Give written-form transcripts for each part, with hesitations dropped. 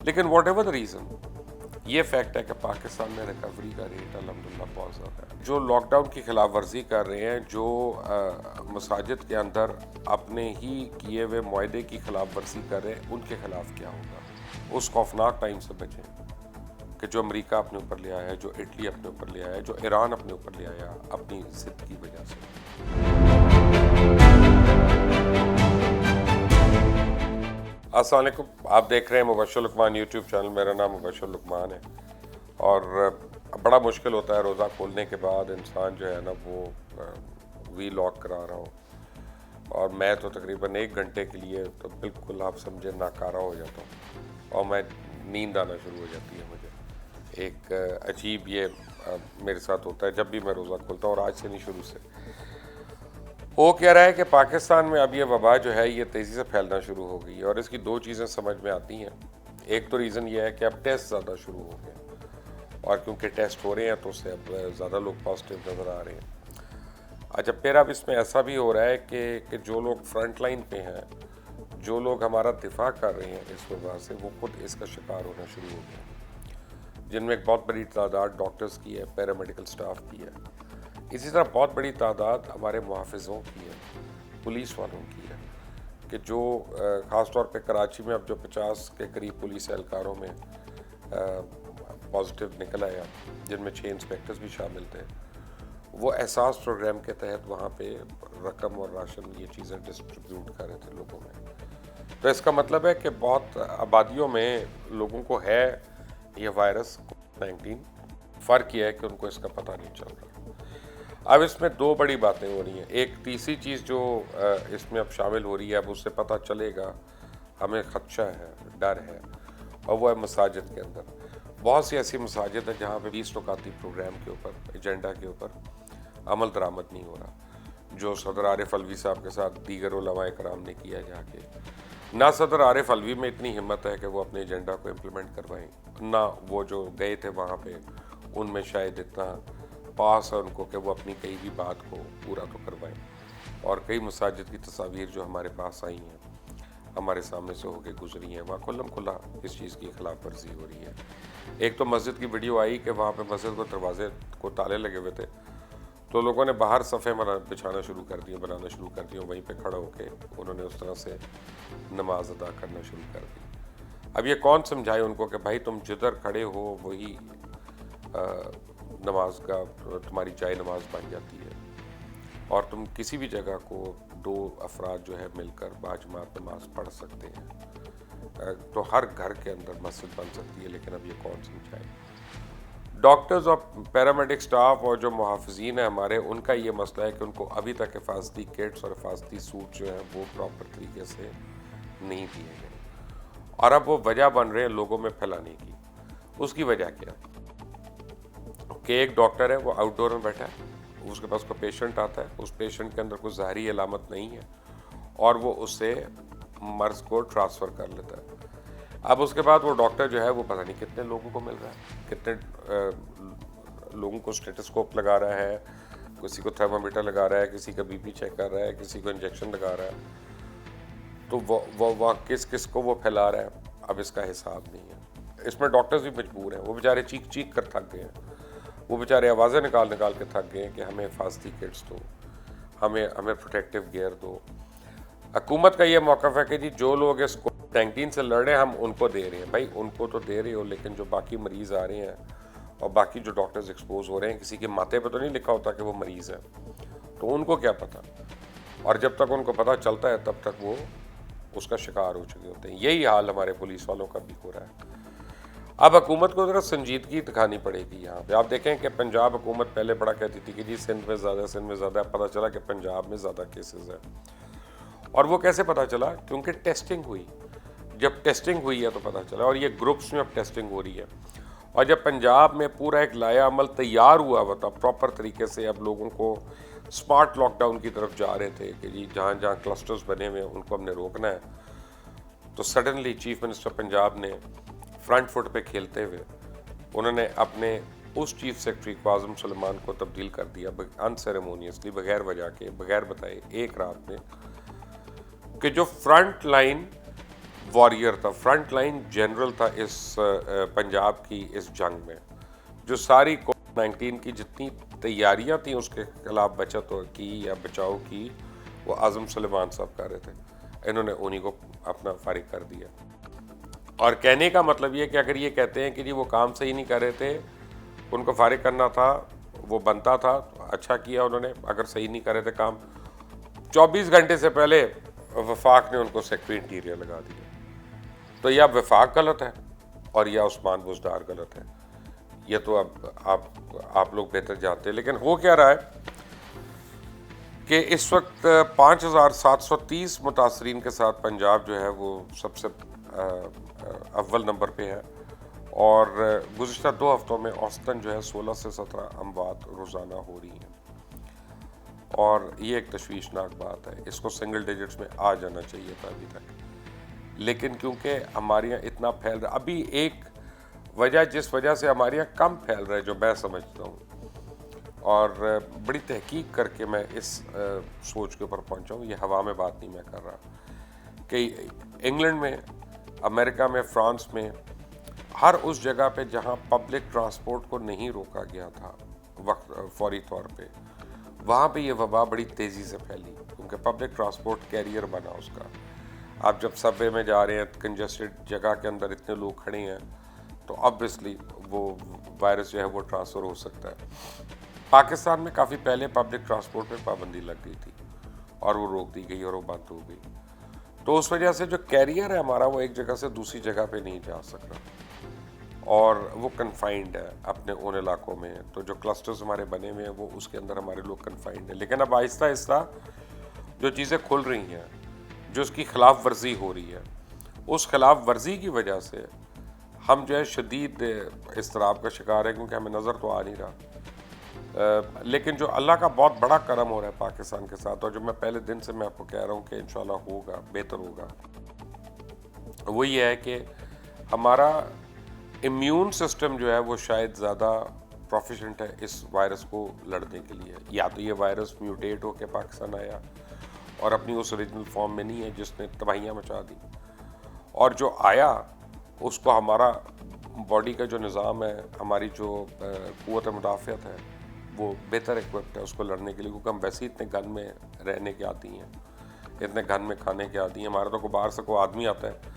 لیکن what ever the reason, یہ fact ہے کہ پاکستان میں ریکوری کا ریٹ الحمدللہ بہت زیادہ ہے. جو لاک ڈاؤن کی خلاف ورزی کر رہے ہیں، جو مساجد کے اندر اپنے ہی کیے ہوئے معاہدے کی خلاف ورزی کر رہے ہیں، ان کے خلاف کیا ہوگا؟ اس خوفناک ٹائم سے بچیں کہ جو امریکہ اپنے اوپر لے آیا ہے، جو اٹلی اپنے اوپر لے آیا ہے، جو ایران اپنے اوپر لے آیا اپنی ضد کی وجہ سے. السلام علیکم، آپ دیکھ رہے ہیں مبشر لقمان یوٹیوب چینل. میرا نام مبشر لقمان ہے، اور بڑا مشکل ہوتا ہے روزہ کھولنے کے بعد انسان جو ہے نا وہ وی لاک کرا رہا ہو، اور میں تو تقریباً 1 گھنٹے کے لیے تو بالکل آپ سمجھے ناکارہ ہو جاتا ہوں، اور میں نیند آنا شروع ہو جاتی ہے. مجھے ایک عجیب یہ میرے ساتھ ہوتا ہے جب بھی میں روزہ کھولتا ہوں، اور آج سے نہیں، شروع سے. وہ کہہ رہا ہے کہ پاکستان میں اب یہ وبا جو ہے یہ تیزی سے پھیلنا شروع ہو گئی ہے، اور اس کی 2 چیزیں سمجھ میں آتی ہیں. ایک تو ریزن یہ ہے کہ اب ٹیسٹ زیادہ شروع ہو گئے، اور کیونکہ ٹیسٹ ہو رہے ہیں تو اس سے اب زیادہ لوگ پازیٹیو نظر آ رہے ہیں. اچھا، پھر اب اس میں ایسا بھی ہو رہا ہے کہ جو لوگ فرنٹ لائن پہ ہیں، جو لوگ ہمارا دفاع کر رہے ہیں اس وبا سے، وہ خود اس کا شکار ہونا شروع ہو گئے، جن میں ایک بہت بڑی تعداد ڈاکٹرز کی ہے، پیرامیڈیکل سٹاف کی ہے. اسی طرح بہت بڑی تعداد ہمارے محافظوں کی ہے، پولیس والوں کی ہے، کہ جو خاص طور پہ کراچی میں اب جو 50 کے قریب پولیس اہلکاروں میں پازیٹیو نکل آیا، جن میں 6 انسپیکٹرز بھی شامل تھے، وہ احساس پروگرام کے تحت وہاں پہ رقم اور راشن یہ چیزیں ڈسٹریبیوٹ کر رہے تھے لوگوں میں. تو اس کا مطلب ہے کہ بہت آبادیوں میں لوگوں کو ہے یہ وائرس کووڈ-19. فرق یہ ہے کہ ان کو اس کا پتہ نہیں چل رہا. اب اس میں 2 بڑی باتیں ہو رہی ہیں. ایک تیسری چیز جو اس میں اب شامل ہو رہی ہے، اب اس سے پتہ چلے گا، ہمیں خدشہ ہے، ڈر ہے، اور وہ ہے مساجد کے اندر. بہت سی ایسی مساجد ہیں جہاں پہ 20 رکعتی پروگرام کے اوپر، ایجنڈا کے اوپر عمل درآمد نہیں ہو رہا، جو صدر عارف علوی صاحب کے ساتھ دیگر علماء کرام نے کیا جا کے. نہ صدر عارف علوی میں اتنی ہمت ہے کہ وہ اپنے ایجنڈا کو امپلیمنٹ کروائیں، نہ وہ جو گئے تھے وہاں پہ ان میں شاید اتنا پاس ہے ان کو کہ وہ اپنی کئی بھی بات کو پورا تو کروائیں. اور کئی مساجد کی تصاویر جو ہمارے پاس آئی ہیں، ہمارے سامنے سے ہو کے گزری ہیں، وہاں کھلم کھلا اس چیز کی خلاف ورزی ہو رہی ہے. ایک تو مسجد کی ویڈیو آئی کہ وہاں پہ مسجد کو دروازے کو تالے لگے ہوئے تھے، تو لوگوں نے باہر صفیں بچھانا شروع کر دیے، بنانا شروع کر دیا، وہیں پہ کھڑا ہو کے انہوں نے اس طرح سے نماز ادا کرنا شروع کر دی. اب یہ کون سمجھائے ان کو کہ بھائی تم جدھر کھڑے ہو وہی نماز کا تمہاری جائے نماز بن جاتی ہے، اور تم کسی بھی جگہ کو 2 افراد جو ہے مل کر باجماعت نماز پڑھ سکتے ہیں. تو ہر گھر کے اندر مسجد بن سکتی ہے. لیکن اب یہ کون سمجھائے؟ ڈاکٹرز اور پیرامیڈک سٹاف اور جو محافظین ہیں ہمارے، ان کا یہ مسئلہ ہے کہ ان کو ابھی تک حفاظتی کٹس اور حفاظتی سوٹ جو ہیں وہ پراپر طریقے سے نہیں دیے گئے، اور اب وہ وجہ بن رہے ہیں لوگوں میں پھیلانے کی. اس کی وجہ کیا ہے کہ ایک ڈاکٹر ہے، وہ آؤٹ ڈور میں بیٹھا ہے، اس کے پاس کوئی پیشنٹ آتا ہے، اس پیشنٹ کے اندر کوئی ظاہری علامت نہیں ہے، اور وہ اس سے مرض کو ٹرانسفر کر لیتا ہے. اب اس کے بعد وہ ڈاکٹر جو ہے وہ پتہ نہیں کتنے لوگوں کو مل رہا ہے، کتنے لوگوں کو اسٹیٹسکوپ لگا رہا ہے، کسی کو تھرمامیٹر لگا رہا ہے، کسی کا بی پی چیک کر رہا ہے، کسی کو انجیکشن لگا رہا ہے. تو وہ کس کو وہ پھیلا رہا ہے، اب اس کا حساب نہیں ہے. اس میں ڈاکٹرز بھی مجبور ہیں، وہ بیچارے چیخ چیخ کر تھک گئے ہیں، وہ بیچارے آوازیں نکال کے تھک گئے ہیں کہ ہمیں حفاظتی کٹس دو، ہمیں پروٹیکٹیو گیئر دو. حکومت کا یہ موقف ہے کہ جی جو لوگ اس کووڈ-19 سے لڑ رہے ہیں ہم ان کو دے رہے ہیں. بھائی ان کو تو دے رہے ہو، لیکن جو باقی مریض آ رہے ہیں اور باقی جو ڈاکٹرز ایکسپوز ہو رہے ہیں، کسی کے ماتھے پہ تو نہیں لکھا ہوتا کہ وہ مریض ہے، تو ان کو کیا پتہ؟ اور جب تک ان کو پتہ چلتا ہے تب تک وہ اس کا شکار ہو چکے ہوتے ہیں. یہی حال ہمارے پولیس والوں کا بھی ہو رہا ہے. اب حکومت کو ذرا سنجیدگی دکھانی پڑے گی یہاں پہ. آپ دیکھیں کہ پنجاب حکومت پہلے بڑا کہتی تھی کہ جی سندھ میں زیادہ، پتہ چلا کہ پنجاب میں زیادہ کیسز ہیں. اور وہ کیسے پتہ چلا؟ کیونکہ ٹیسٹنگ ہوئی. جب ٹیسٹنگ ہوئی ہے تو پتہ چلا، اور یہ گروپس میں اب ٹیسٹنگ ہو رہی ہے. اور جب پنجاب میں پورا ایک لایا عمل تیار ہوا تھا پراپر طریقے سے، اب لوگوں کو سمارٹ لاک ڈاؤن کی طرف جا رہے تھے کہ جی جہاں جہاں کلسٹرز بنے ہوئے ہیں ان کو ہم نے روکنا ہے، تو سڈنلی چیف منسٹر پنجاب نے فرنٹ فٹ پہ کھیلتے ہوئے انہوں نے اپنے اس چیف سیکرٹری اعظم سلیمان کو تبدیل کر دیا ان سیریمونیسلی، بغیر وجہ کے، بغیر بتائے، ایک رات میں، کہ جو فرنٹ لائن واریر تھا، فرنٹ لائن جنرل تھا اس پنجاب کی اس جنگ میں. جو ساری کووڈ-19 کی جتنی تیاریاں تھیں اس کے خلاف بچت کی یا بچاؤ کی، وہ اعظم سلیمان صاحب کر رہے تھے. انہوں نے انہی کو اپنا فارغ کر دیا. اور کہنے کا مطلب یہ کہ اگر یہ کہتے ہیں کہ جی وہ کام صحیح نہیں کر رہے تھے، ان کو فارغ کرنا تھا، وہ بنتا تھا، اچھا کیا انہوں نے. اگر صحیح نہیں کر رہے تھے کام، 24 گھنٹے سے پہلے وفاق نے ان کو سیکٹری انٹیریئر لگا دیا. تو یا وفاق غلط ہے اور یا عثمان بزدار غلط ہے. یہ تو اب آپ لوگ بہتر جانتے ہیں. لیکن ہو کیا رہا ہے کہ اس وقت 5730 متاثرین کے ساتھ پنجاب جو ہے وہ سب سے اول نمبر پہ ہے. اور گزشتہ 2 ہفتوں میں اوسطاً جو ہے 16 سے 17 اموات روزانہ ہو رہی ہیں. اور یہ ایک تشویشناک بات ہے. اس کو سنگل ڈیجٹس میں آ جانا چاہیے تھا ابھی تک. لیکن کیونکہ ہمارے یہاں اتنا پھیل رہا، ابھی ایک وجہ جس وجہ سے ہمارے یہاں کم پھیل رہا ہے جو میں سمجھتا ہوں، اور بڑی تحقیق کر کے میں اس سوچ کے اوپر پہنچا ہوں، یہ ہوا میں بات نہیں میں کر رہا، کہ انگلینڈ میں، امریکہ میں، فرانس میں، ہر اس جگہ پہ جہاں پبلک ٹرانسپورٹ کو نہیں روکا گیا تھا فوری طور پہ، وہاں پہ یہ وبا بڑی تیزی سے پھیلی، کیونکہ پبلک ٹرانسپورٹ کیریئر بنا اس کا. آپ جب سب وے میں جا رہے ہیں، کنجسٹڈ جگہ کے اندر اتنے لوگ کھڑے ہیں، تو آبویسلی وہ وائرس جو ہے وہ ٹرانسفر ہو سکتا ہے. پاکستان میں کافی پہلے پبلک ٹرانسپورٹ پہ پابندی لگ گئی تھی اور وہ روک دی گئی اور وہ بند ہو گئی. تو اس وجہ سے جو کیریئر ہے ہمارا، وہ ایک جگہ سے دوسری جگہ پہ نہیں جا سک رہا اور وہ کنفائنڈ ہے اپنے ان علاقوں میں. تو جو کلسٹرز ہمارے بنے ہوئے ہیں وہ اس کے اندر ہمارے لوگ کنفائنڈ ہیں. لیکن اب آہستہ آہستہ جو چیزیں کھل رہی ہیں، جو اس کی خلاف ورزی ہو رہی ہے، اس خلاف ورزی کی وجہ سے ہم جو ہے شدید اضطراب کا شکار ہے، کیونکہ ہمیں نظر تو آ نہیں رہا. لیکن جو اللہ کا بہت بڑا کرم ہو رہا ہے پاکستان کے ساتھ، اور جو میں پہلے دن سے میں آپ کو کہہ رہا ہوں کہ انشاءاللہ ہوگا، بہتر ہوگا، وہ یہ ہے کہ ہمارا امیون سسٹم جو ہے وہ شاید زیادہ پروفیشنٹ ہے اس وائرس کو لڑنے کے لیے. یا تو یہ وائرس میوٹیٹ ہو کے پاکستان آیا اور اپنی اس اوریجنل فارم میں نہیں ہے جس نے تباہیاں مچا دی، اور جو آیا اس کو ہمارا باڈی کا جو نظام ہے، ہماری جو قوت مدافعت ہے، وہ بہتر ایکوپڈ ہے اس کو لڑنے کے لیے، کیونکہ ہم ویسے ہی اتنے گھن میں رہنے کے عادی ہیں، اتنے گھن میں کھانے کے عادی ہیں. ہمارا تو باہر سے کوئی آدمی آتا ہے،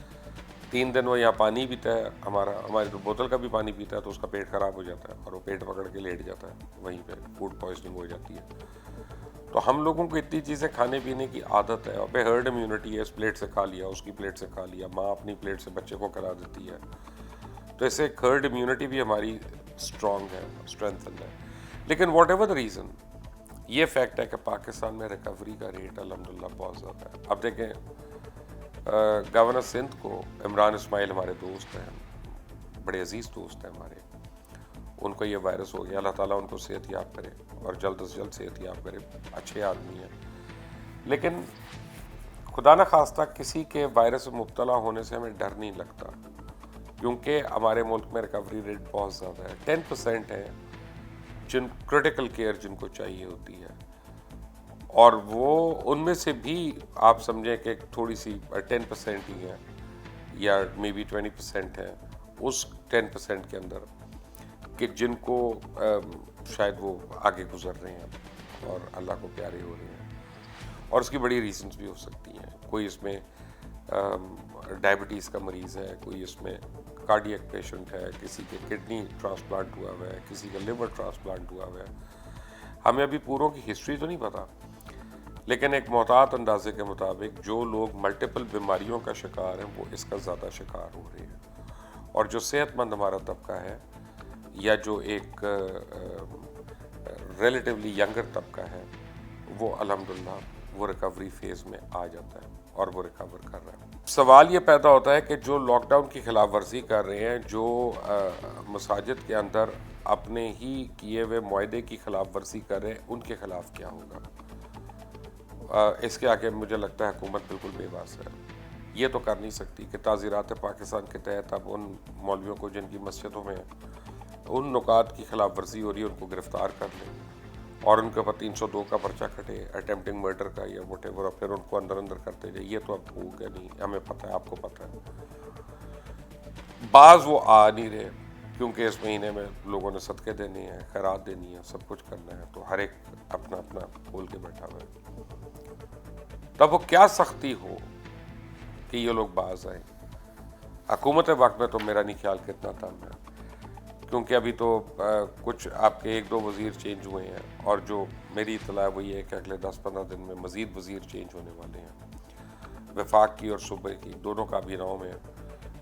3 دن وہ یہاں پانی پیتا ہے، ہماری تو بوتل کا بھی پانی پیتا ہے، تو اس کا پیٹ خراب ہو جاتا ہے اور وہ پیٹ پکڑ کے لیٹ جاتا ہے، وہیں پہ فوڈ پوائزننگ ہو جاتی ہے. تو ہم لوگوں کو اتنی چیزیں کھانے پینے کی عادت ہے، اور پہ ہرڈ امیونٹی ہے، اس پلیٹ سے کھا لیا، اس کی پلیٹ سے کھا لیا، ماں اپنی پلیٹ سے بچے کو کھلا دیتی ہے. تو اس سے ایک ہرڈ امیونٹی بھی ہماری اسٹرانگ ہے، اسٹرینتھن ہے. لیکن واٹ ایور دا ریزن، یہ فیکٹ ہے کہ پاکستان میں ریکوری کا ریٹ الحمدللہ بہت زیادہ ہے. اب دیکھیں، گورنر سندھ کو عمران اسماعیل ہمارے دوست ہیں، بڑے عزیز دوست ہیں ہمارے، ان کو یہ وائرس ہو گیا. اللہ تعالیٰ ان کو صحت یاب کرے اور جلد از جلد صحت یاب کرے. اچھے آدمی ہیں، لیکن خدا نہ خواستہ کسی کے وائرس میں مبتلا ہونے سے ہمیں ڈر نہیں لگتا، کیونکہ ہمارے ملک میں ریکوری ریٹ بہت زیادہ ہے. 10% ہیں جن کرٹیکل کیئر جن کو چاہیے ہوتی ہے، اور وہ ان میں سے بھی آپ سمجھیں کہ تھوڑی سی 10% ہی ہیں، یا مے بی 20% ہیں اس 10% کے اندر، کہ جن کو شاید وہ آگے گزر رہے ہیں اور اللہ کو پیارے ہو رہے ہیں. اور اس کی بڑی ریزنز بھی ہو سکتی ہیں. کوئی اس میں ڈائبٹیز کا مریض ہے، کوئی اس میں کارڈیک پیشنٹ ہے، کسی کے کڈنی ٹرانسپلانٹ ہوا ہوا ہے، کسی کا لیور ٹرانسپلانٹ ہوا ہوا ہے. ہمیں ابھی پوروں کی ہسٹری تو نہیں پتا، لیکن ایک محتاط اندازے کے مطابق جو لوگ ملٹیپل بیماریوں کا شکار ہیں وہ اس کا زیادہ شکار ہو رہے ہیں. اور جو صحت مند ہمارا طبقہ ہے، یا جو ایک ریلیٹیولی ینگر طبقہ ہے، وہ الحمدللہ وہ ریکوری فیز میں آ جاتا ہے اور وہ ریکور کر رہا ہے. سوال یہ پیدا ہوتا ہے کہ جو لاک ڈاؤن کی خلاف ورزی کر رہے ہیں، جو مساجد کے اندر اپنے ہی کیے ہوئے معاہدے کی خلاف ورزی کر رہے ہیں، ان کے خلاف کیا ہوگا؟ اس کے آگے مجھے لگتا ہے حکومت بالکل بے باس ہے. یہ تو کر نہیں سکتی کہ تعزیرات پاکستان کے تحت اب ان مولویوں کو جن کی مسجدوں میں ان نکات کی خلاف ورزی ہو رہی ہے ان کو گرفتار کر لیں اور ان کے اوپر 302 کا پرچہ کٹے اٹیمپٹنگ مرڈر کا یا وٹ ایور، اور پھر ان کو اندر اندر کرتے جائے. یہ تو اب ہو گیا نہیں، ہمیں پتہ ہے، آپ کو پتہ ہے. بعض وہ آ نہیں رہے کیونکہ اس مہینے میں لوگوں نے صدقے دینے ہیں، خیرات دینی ہے، سب کچھ کرنا ہے، تو ہر ایک اپنا اپنا کھول کے بیٹھا ہوا ہے. تب وہ کیا سختی ہو کہ یہ لوگ باز آئیں. حکومت وقت میں تو میرا نہیں خیال کتنا تھا میں، کیونکہ ابھی تو کچھ آپ کے 1-2 وزیر چینج ہوئے ہیں، اور جو میری اطلاع وہ یہ ہے کہ اگلے 10-15 دن میں مزید وزیر چینج ہونے والے ہیں. وفاق کی اور صوبے کی دونوں کابینوں میں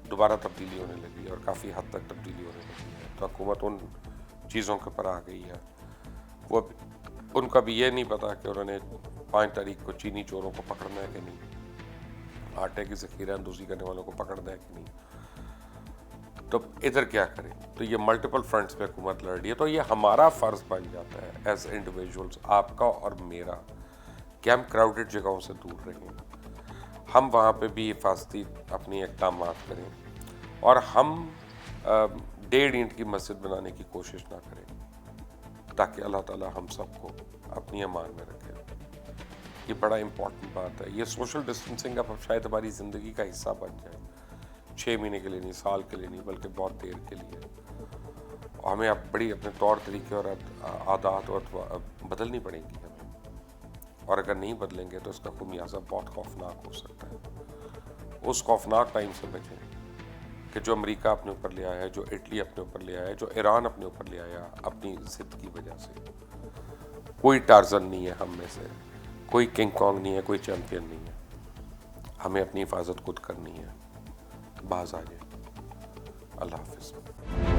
دوبارہ تبدیلی ہونے لگی ہے، اور کافی حد تک تبدیلی ہونے لگی ہے. تو حکومت ان چیزوں کے پر آ گئی ہے. وہ ان کا بھی یہ نہیں پتا کہ انہوں نے 5 تاریخ کو چینی چوروں کو پکڑنا ہے کہ نہیں، آٹے کی ذخیرہ اندوزی کرنے والوں کو پکڑنا ہے کہ نہیں. تو ادھر کیا کریں؟ تو یہ ملٹیپل فرنٹس پہ حکومت لڑ رہی ہے. تو یہ ہمارا فرض بن جاتا ہے ایز انڈیویجولز، آپ کا اور میرا، کہ ہم کراؤڈڈ جگہوں سے دور رہیں، ہم وہاں پہ بھی حفاظتی اپنی اقدامات کریں، اور ہم 1.5 اینٹ کی مسجد بنانے کی کوشش نہ کریں، تاکہ اللہ تعالیٰ ہم سب کو اپنی امان میں رکھے. یہ بڑا امپورٹنٹ بات ہے. یہ سوشل ڈسٹینسنگ اب شاید ہماری زندگی کا حصہ بن جائے، 6 مہینے کے لیے نہیں، سال کے لیے نہیں، بلکہ بہت دیر کے لیے. اور ہمیں اب بڑی اپنے طور طریقے اور عادات اور بدلنی پڑیں گی ہمیں، اور اگر نہیں بدلیں گے تو اس کا خمیازہ بہت خوفناک ہو سکتا ہے. اس خوفناک ٹائم سے بچیں کہ جو امریکہ اپنے اوپر لے آیا ہے، جو اٹلی اپنے اوپر لے آیا ہے، جو ایران اپنے اوپر لے آیا اپنی ضد کی وجہ سے. کوئی ٹارزن نہیں ہے ہم میں سے، کوئی کنگ کانگ نہیں ہے، کوئی چیمپئن نہیں ہے. ہمیں اپنی حفاظت خود کرنی ہے. باز آ جائیں. اللہ حافظ.